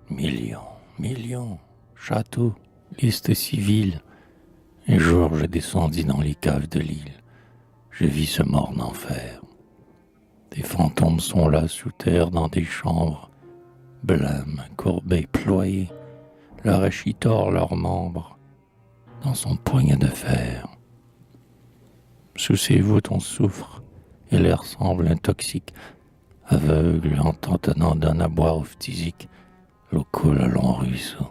Millions, millions, châteaux, liste civile. Un jour, je descendis dans les caves de l'île. Je vis ce morne enfer. Des fantômes sont là sous terre dans des chambres, blêmes, courbés, ployés, leur hachis tord leurs membres dans son poignet de fer. Sous ces voûtes on souffre, et l'air semble intoxique, aveugle en tentonnant d'un à boire au phtisique, l'eau coule à long ruisseau.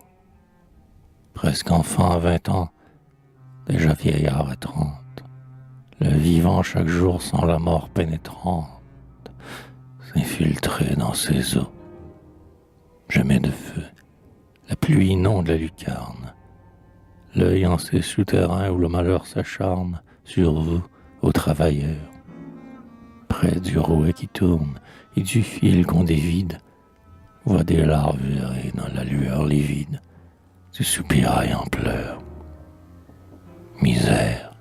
Presque enfant à 20 ans, déjà vieillard à 30, le vivant chaque jour sent la mort pénétrante s'infiltrer dans ses os. Jamais de feu, la pluie inonde la lucarne, l'œil en ces souterrains où le malheur s'acharne sur vous, aux travailleurs. Près du rouet qui tourne et du fil qu'on dévide, voit des larves errer dans la lueur livide du soupirail en pleurs. Misère,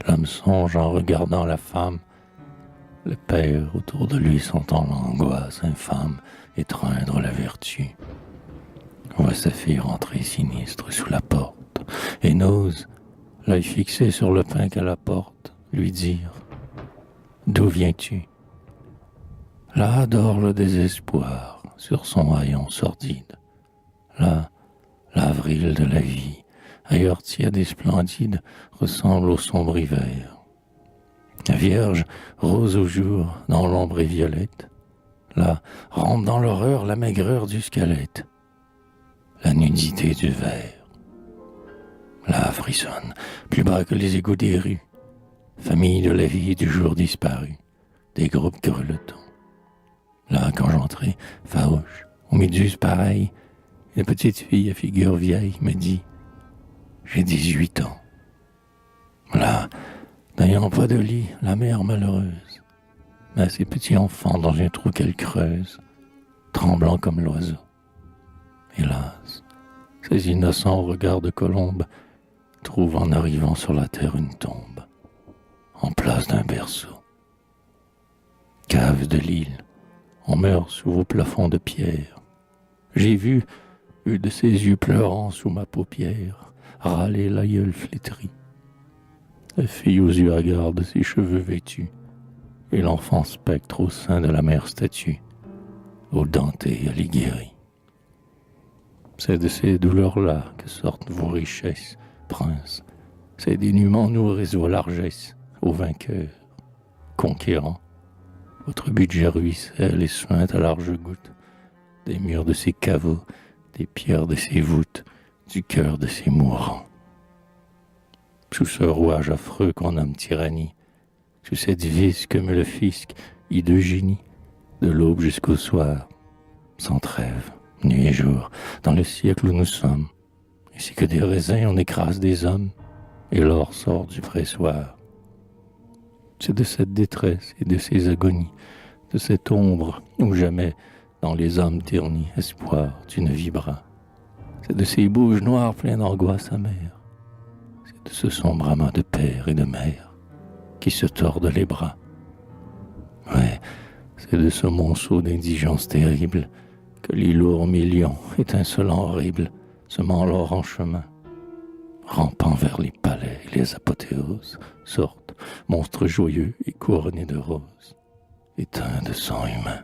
l'homme songe en regardant la femme, le père autour de lui sentant l'angoisse infâme étreindre la vertu. Voit sa fille rentrer sinistre sous la porte et n'ose, l'œil fixé sur le pain qu'elle apporte, lui dire « D'où viens-tu » Là dort le désespoir sur son haillon sordide. Là, l'avril de la vie, ailleurs tiède et splendide, ressemble au sombre hiver. La Vierge, rose au jour, dans l'ombre et violette, là, rentre dans l'horreur la maigreur du squelette, la nudité du verre. Là frissonne, plus bas que les égouts des rues, famille de la vie et du jour disparu, des groupes grelottants. Là, quand j'entrai, farouche, aux méduses pareilles, une petite fille à figure vieille me dit « J'ai 18 ans ». Là, n'ayant pas de lit, la mère malheureuse, mais à ces petits enfants dans un trou qu'elle creuse, tremblant comme l'oiseau. Hélas, ces innocents regards de colombe trouvent en arrivant sur la terre une tombe, en place d'un berceau. Cave de l'île, on meurt sous vos plafonds de pierre. J'ai vu de ses yeux pleurant sous ma paupière, râler l'aïeul flétri. La fille aux yeux hagards de ses cheveux vêtus, et l'enfant spectre au sein de la mère statue, aux dentés Alighieri. C'est de ces douleurs-là que sortent vos richesses, prince. Ces dénûments nourrissent vos largesses, aux vainqueurs, conquérants. Votre budget ruisselle et suinte à larges gouttes, des murs de ces caveaux, des pierres de ces voûtes, du cœur de ces mourants. Sous ce rouage affreux qu'on nomme tyrannie, sous cette vis que me le fisc, hideux génie, de l'aube jusqu'au soir, sans trêve, nuit et jour, dans le siècle où nous sommes, ici que des raisins on écrase des hommes, et l'or sort du pressoir. C'est de cette détresse et de ces agonies, de cette ombre où jamais, dans les âmes ternies, espoir tu ne vibras. C'est de ces bouges noirs pleins d'angoisse amère. C'est de ce sombre amas de père et de mère qui se tordent les bras. Ouais, c'est de ce monceau d'indigence terrible que les lourds millions, étincelants horribles, semant l'or en chemin, rampant vers les palais et les apothéoses, sortent, monstres joyeux et couronnés de roses, éteints de sang humain.